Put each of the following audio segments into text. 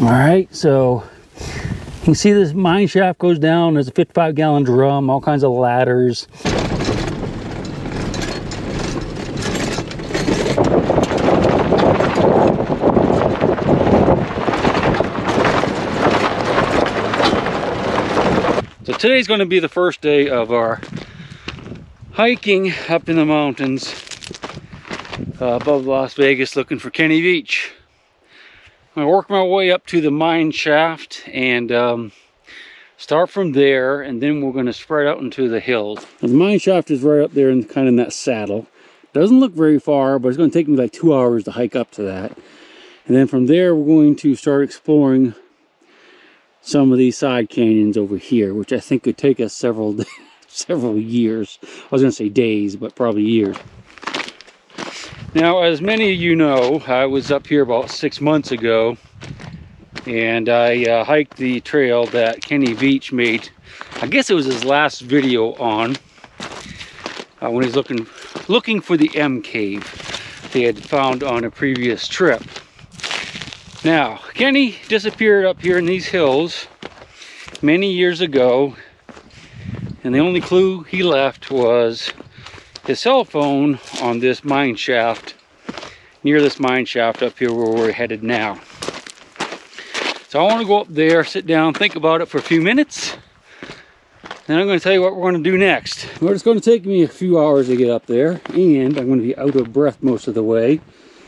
All right, so you can see this mine shaft goes down. There's a 55-gallon drum, all kinds of ladders. So today's going to be the first day of our hiking up in the mountains above Las Vegas, looking for Kenny Veach. I'm going to work my way up to the mine shaft and start from there, and then we're going to spread out into the hills. Now, the mine shaft is right up there and kind of in that saddle. Doesn't look very far, but it's going to take me like 2 hours to hike up to that. And then from there, we're going to start exploring some of these side canyons over here, which I think could take us several years. I was going to say days, but probably years. Now, as many of you know, I was up here about 6 months ago, and I hiked the trail that Kenny Veach made. I guess it was his last video on when he's looking for the M cave they had found on a previous trip. Now, Kenny disappeared up here in these hills many years ago, and the only clue he left was his cell phone on this mine shaft, near this mine shaft up here where we're headed now. So I want to go up there, sit down, think about it for a few minutes, then I'm going to tell you what we're going to do next. Well, it's going to take me a few hours to get up there, and I'm going to be out of breath most of the way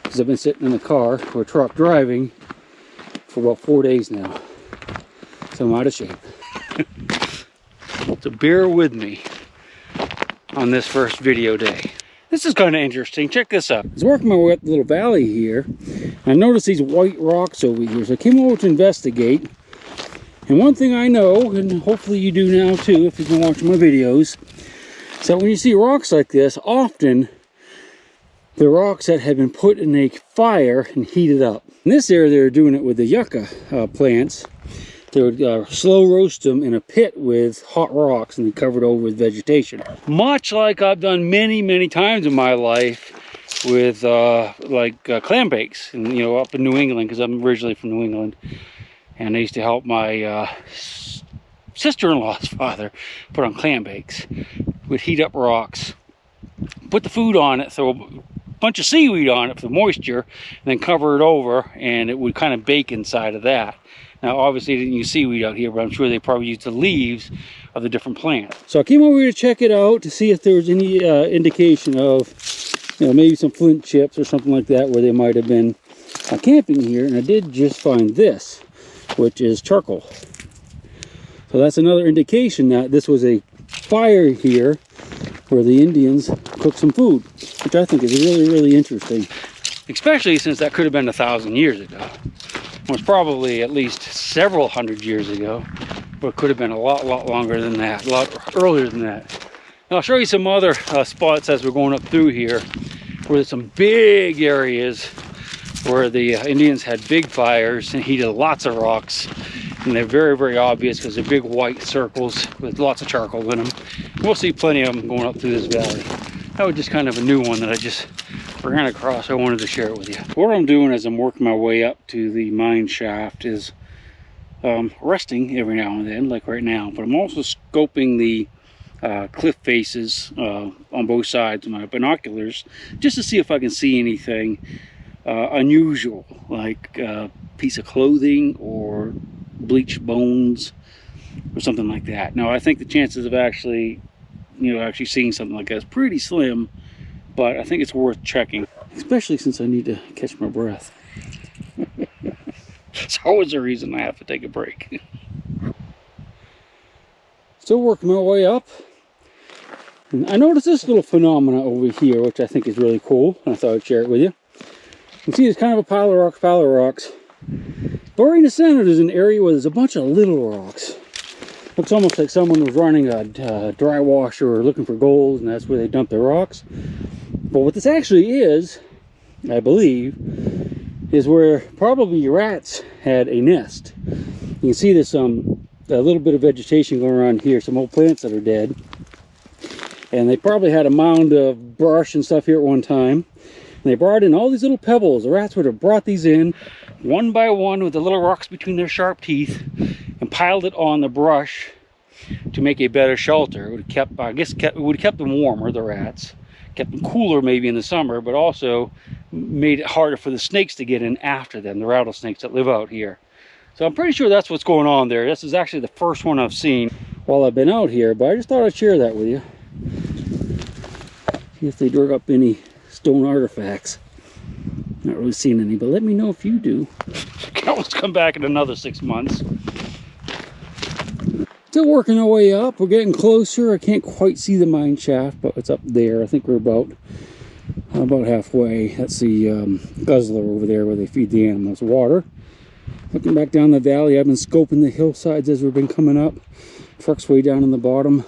because I've been sitting in the car or truck driving for about 4 days now. So I'm out of shape. So bear with me on this first video day. This is kind of interesting. Check this out. I was working my way up the little valley here. I noticed these white rocks over here. So I came over to investigate. And one thing I know, and hopefully you do now too, if you've been watching my videos, is that when you see rocks like this, often the rocks that have been put in a fire and heated up. In this area, they're doing it with the yucca plants. They would slow roast them in a pit with hot rocks and then covered over with vegetation. Much like I've done many times in my life with clam bakes, and up in New England, because I'm originally from New England, and I used to help my sister-in-law's father put on clam bakes. We'd heat up rocks, put the food on it, throw a bunch of seaweed on it for the moisture, and then cover it over, and it would kind of bake inside of that. Now, obviously, they didn't use seaweed out here, but I'm sure they probably used the leaves of the different plants. So I came over here to check it out to see if there was any indication of, maybe some flint chips or something like that where they might have been camping here. And I did just find this, which is charcoal. So that's another indication that this was a fire here where the Indians cooked some food, which I think is really interesting. Especially since that could have been 1,000 years ago. It was probably at least several hundred years ago, but it could have been a lot longer than that, a lot earlier than that. And I'll show you some other spots as we're going up through here, where there's some big areas where the Indians had big fires and heated lots of rocks, and they're very obvious because they're big white circles with lots of charcoal in them. We'll see plenty of them going up through this valley. That was just kind of a new one that I just ran across. I wanted to share it with you. What I'm doing as I'm working my way up to the mine shaft is resting every now and then, like right now, but I'm also scoping the cliff faces on both sides of my binoculars just to see if I can see anything unusual, like a piece of clothing or bleached bones or something like that. Now, I think the chances of actually seeing something like that is pretty slim, but I think it's worth checking, especially since I need to catch my breath. It's always a reason I have to take a break. Still working my way up. And I noticed this little phenomena over here, which I think is really cool, and I thought I'd share it with you. You can see there's kind of a pile of rocks. But right in the center, there's an area where there's a bunch of little rocks. Looks almost like someone was running a dry washer or looking for gold, and that's where they dump their rocks. But what this actually is, I believe, is where probably rats had a nest. You can see there's a little bit of vegetation going around here, some old plants that are dead. And they probably had a mound of brush and stuff here at one time. And they brought in all these little pebbles. The rats would have brought these in, one by one with the little rocks between their sharp teeth, and piled it on the brush to make a better shelter. It would have kept, I guess, it would have kept them warmer, the rats, kept them cooler maybe in the summer, but also made it harder for the snakes to get in after them, the rattlesnakes that live out here. So I'm pretty sure that's what's going on there. This is actually the first one I've seen while I've been out here, but I just thought I'd share that with you. See if they dug up any stone artifacts. Not really seeing any, but let me know if you do. I can always come back in another 6 months. Still working our way up. We're getting closer. I can't quite see the mine shaft, but it's up there. I think we're about halfway. That's the guzzler over there where they feed the animals water. Looking back down the valley, I've been scoping the hillsides as we've been coming up. Truck's way down in the bottom.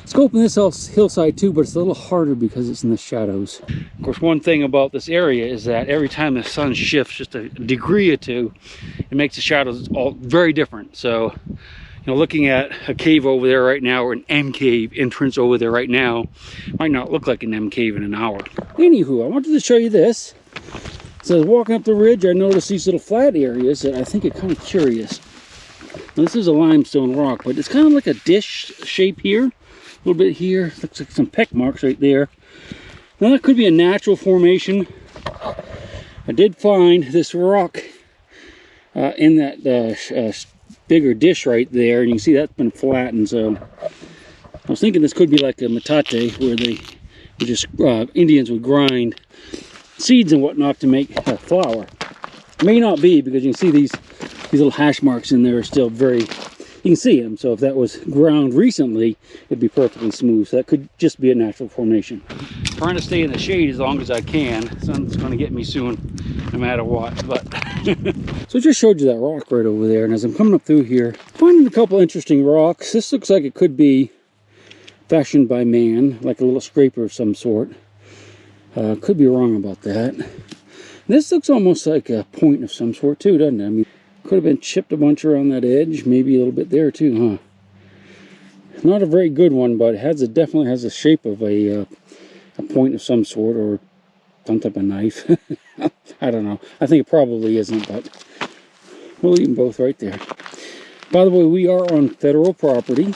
Scoping this hillside too, but it's a little harder because it's in the shadows. Of course, one thing about this area is that every time the sun shifts just a degree or two, it makes the shadows all very different. So, you know, looking at a cave over there right now, or an M cave entrance over there right now, might not look like an M cave in an hour. Anywho, I wanted to show you this. So walking up the ridge, I noticed these little flat areas that I think are kind of curious. Now, this is a limestone rock, but it's kind of like a dish shape here. A little bit here. Looks like some peck marks right there. Now that could be a natural formation. I did find this rock in that bigger dish right there, and you can see that's been flattened. So I was thinking this could be like a metate, where they would just Indians would grind seeds and whatnot to make flour. May not be, because you can see these little hash marks in there are still very, you can see them. So if that was ground recently, it'd be perfectly smooth. So that could just be a natural formation. Trying to stay in the shade as long as I can. The sun's going to get me soon, no matter what. But so I just showed you that rock right over there, and as I'm coming up through here, finding a couple interesting rocks. This looks like it could be fashioned by man, like a little scraper of some sort. Could be wrong about that. This looks almost like a point of some sort too, doesn't it? I mean, could have been chipped a bunch around that edge, maybe a little bit there too, huh? Not a very good one, but it definitely has a shape of a point of some sort, or some type of knife. I don't know. I think it probably isn't, but we'll leave them both right there. By the way, we are on federal property,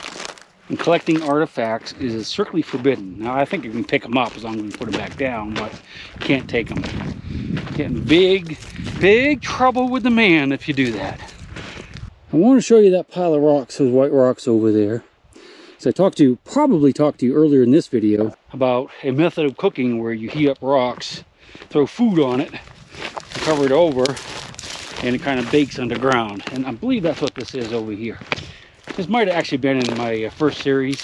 and collecting artifacts is strictly forbidden. Now, I think you can pick them up as long as you put them back down, but you can't take them. Getting big trouble with the man if you do that. I want to show you that pile of rocks, those white rocks over there. So I probably talked to you earlier in this video about a method of cooking where you heat up rocks, throw food on it, cover it over, and it kind of bakes underground. And I believe that's what this is over here. This might have actually been in my first series,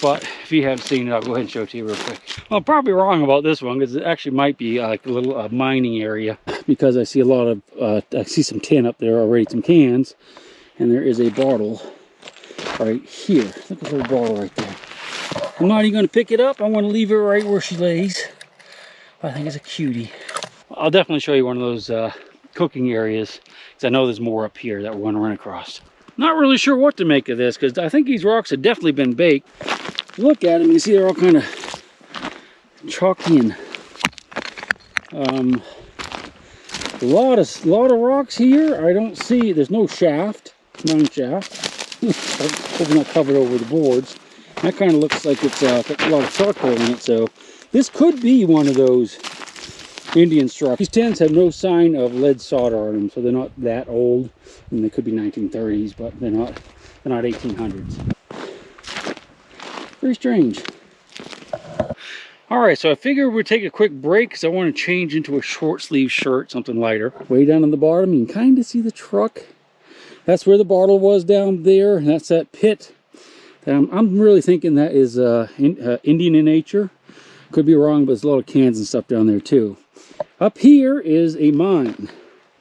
but if you haven't seen it, I'll go ahead and show it to you real quick. Well, I'm probably wrong about this one, because it actually might be like a little mining area, because I see a lot of, I see some tin up there already, some cans, and there is a bottle right here. Look at the little bottle right there. I'm not even going to pick it up. I'm going to leave it right where she lays. I think it's a cutie. I'll definitely show you one of those cooking areas, because I know there's more up here that we're going to run across. Not really sure what to make of this, because I think these rocks have definitely been baked. Look at them, you can see they're all kind of chalky and a lot of rocks here. I don't see, there's no shaft, mine shaft. Hoping not covered over the boards. That kind of looks like it's got a lot of charcoal in it, so this could be one of those Indian structures. These tents have no sign of lead solder on them, so they're not that old. And they could be 1930s, but they're not 1800s. Very strange. All right, so I figured we'd take a quick break because I want to change into a short sleeve shirt, something lighter. Way down on the bottom, you can kind of see the truck. That's where the bottle was down there. And that's that pit. I'm really thinking that is Indian in nature. Could be wrong, but there's a lot of cans and stuff down there too. Up here is a mine.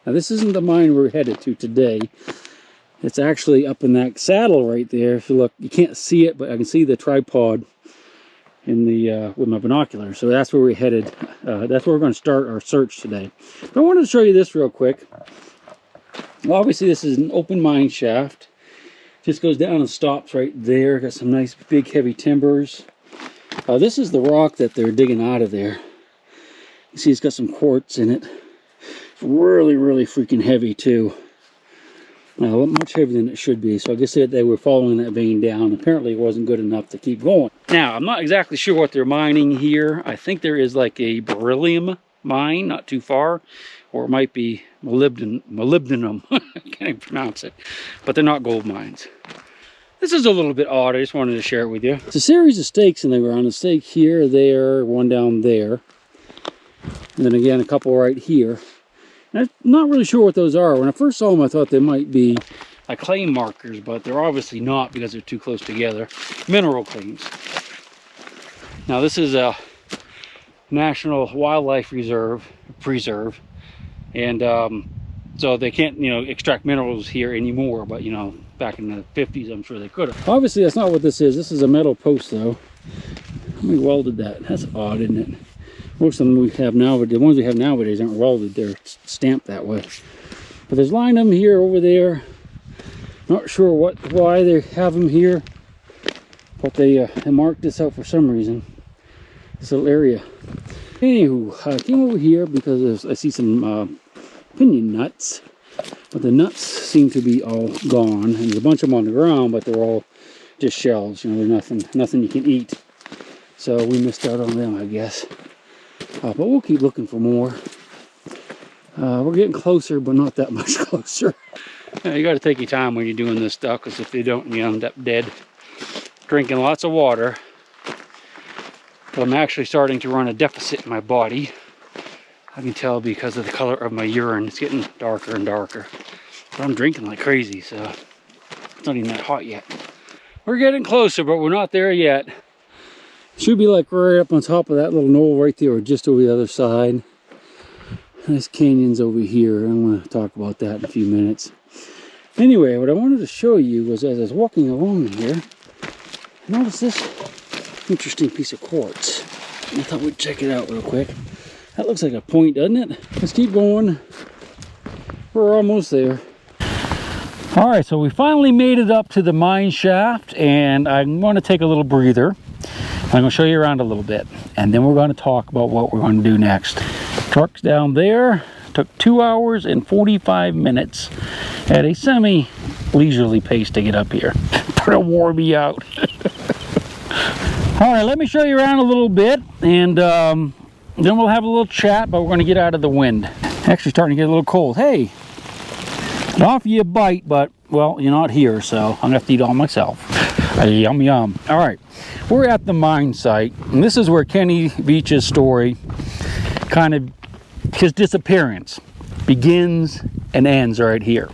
Now this isn't the mine we're headed to today. It's actually up in that saddle right there. If you look, you can't see it, but I can see the tripod in the with my binoculars. So that's where we're headed. That's where we're going to start our search today. But I wanted to show you this real quick. Well, obviously this is an open mine shaft. Just goes down and stops right there. Got some nice big heavy timbers. This is the rock that they're digging out of there. You see it's got some quartz in it. Really, really freaking heavy too. Much heavier than it should be. So I guess they were following that vein down. Apparently it wasn't good enough to keep going. Now, I'm not exactly sure what they're mining here. I think there is like a beryllium mine not too far. Or it might be molybdenum. I can't even pronounce it. But they're not gold mines. This is a little bit odd. I just wanted to share it with you. It's a series of stakes in the ground. A stake here, there, one down there. And then again, a couple right here. I'm not really sure what those are. When I first saw them, I thought they might be like claim markers, but they're obviously not because they're too close together. Mineral claims. Now, this is a National Wildlife Preserve, and so they can't, extract minerals here anymore. But back in the 50s, I'm sure they could have. Obviously, that's not what this is. This is a metal post, though. We welded that. That's odd, isn't it? Most of them we have now, but the ones we have nowadays aren't welded. They're stamped that way. But there's line them here, over there. Not sure why they have them here, but they marked this out for some reason. This little area. Anywho, I came over here because I see some pinion nuts, but the nuts seem to be all gone. And there's a bunch of them on the ground, but they're all just shells. They're nothing you can eat. So we missed out on them, I guess. But we'll keep looking for more. We're getting closer, but not that much closer. You got to take your time when you're doing this stuff, because if you don't, you end up dead. Drinking lots of water. But I'm actually starting to run a deficit in my body. I can tell because of the color of my urine. It's getting darker and darker. But I'm drinking like crazy, so it's not even that hot yet. We're getting closer, but we're not there yet. Should be like right up on top of that little knoll right there, or just over the other side. Nice canyons over here. I'm going to talk about that in a few minutes. Anyway, what I wanted to show you was, as I was walking along here, I noticed this interesting piece of quartz. I thought we'd check it out real quick. That looks like a point, doesn't it? Let's keep going. We're almost there. All right, so we finally made it up to the mine shaft, and I'm going to take a little breather. I'm going to show you around a little bit, and then we're going to talk about what we're going to do next. Truck's down there. Took 2 hours and 45 minutes at a semi-leisurely pace to get up here. Pretty wore me out. All right, let me show you around a little bit, and then we'll have a little chat, but we're going to get out of the wind. Actually starting to get a little cold. Hey, I'd offer you a bite, but, well, you're not here, so I'm going to have to eat all myself. Yum, yum. All right, we're at the mine site, and this is where Kenny Veach's story, kind of his disappearance, begins and ends right here.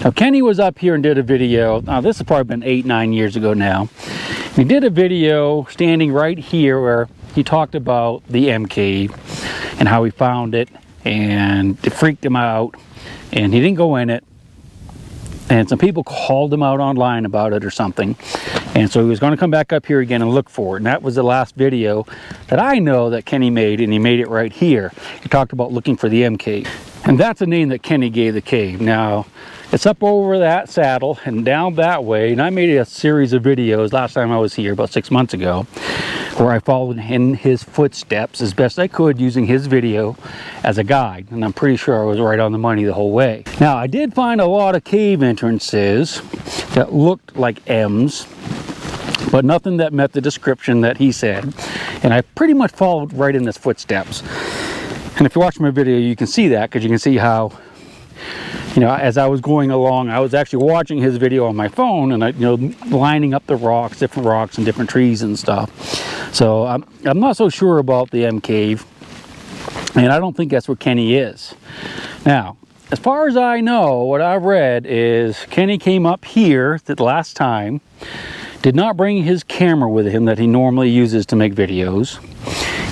Now, Kenny was up here and did a video. Now, this has probably been 8-9 years ago now. He did a video standing right here where he talked about the M cave and how he found it, and it freaked him out, and he didn't go in it. And some people called him out online about it or something. And so he was going to come back up here again and look for it. And that was the last video that I know that Kenny made, and he made it right here. He talked about looking for the M cave. And that's the name that Kenny gave the cave. Now, it's up over that saddle and down that way. And I made a series of videos last time I was here, about 6 months ago, where I followed in his footsteps as best I could using his video as a guide. And I'm pretty sure I was right on the money the whole way. Now, I did find a lot of cave entrances that looked like M's, but nothing that met the description that he said. And I pretty much followed right in his footsteps. And if you watch my video, you can see that, because you can see how, as I was going along, I was actually watching his video on my phone, and lining up the rocks, different rocks and different trees and stuff. So I'm not so sure about the M cave, and I don't think that's where Kenny is. Now, as far as I know, what I've read is Kenny came up here the last time, did not bring his camera with him that he normally uses to make videos,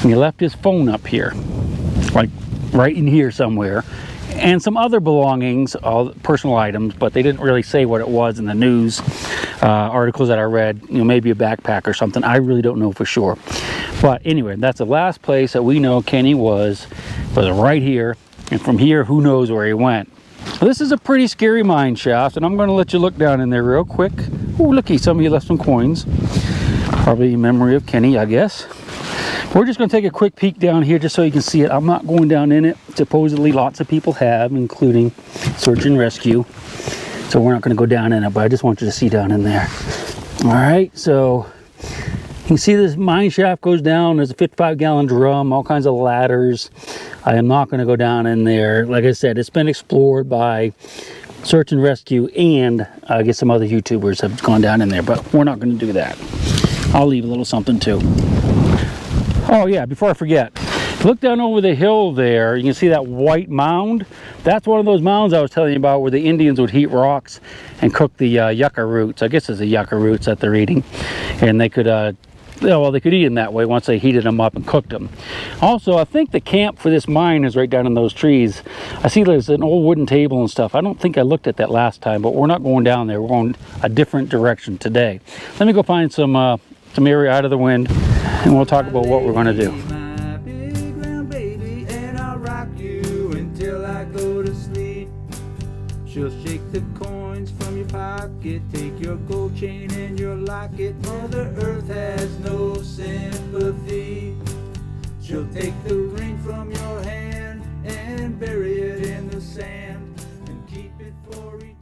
and he left his phone up here, like right in here somewhere, and some other belongings, personal items, but they didn't really say what it was in the news articles that I read. Maybe a backpack or something. I really don't know for sure. But anyway, that's the last place that we know Kenny was right here, and from here, who knows where he went. Well, this is a pretty scary mine shaft, and I'm going to let you look down in there real quick. Oh, looky, some of you left some coins. Probably in memory of Kenny, I guess. We're just going to take a quick peek down here just so you can see it. I'm not going down in it. Supposedly lots of people have, including search and rescue. So we're not going to go down in it, but I just want you to see down in there. All right, so you can see this mine shaft goes down. There's a 55-gallon drum, all kinds of ladders. I am not going to go down in there. Like I said, it's been explored by search and rescue, and I guess some other YouTubers have gone down in there, but we're not going to do that. I'll leave a little something too. Oh yeah, before I forget, look down over the hill there. You can see that white mound. That's one of those mounds I was telling you about where the Indians would heat rocks and cook the yucca roots. I guess it's the yucca roots that they're eating, and they could well, they could eat them that way once they heated them up and cooked them. Also, I think the camp for this mine is right down in those trees. I see there's an old wooden table and stuff. I don't think I looked at that last time, but we're not going down there. We're going a different direction today. Let me go find some area out of the wind, and we'll talk about what we're going to do. She'll shake the coins from your pocket, take your gold chain and your locket. Mother Earth has no sympathy. She'll take the ring from your hand and bury it in the sand and keep it for eternity.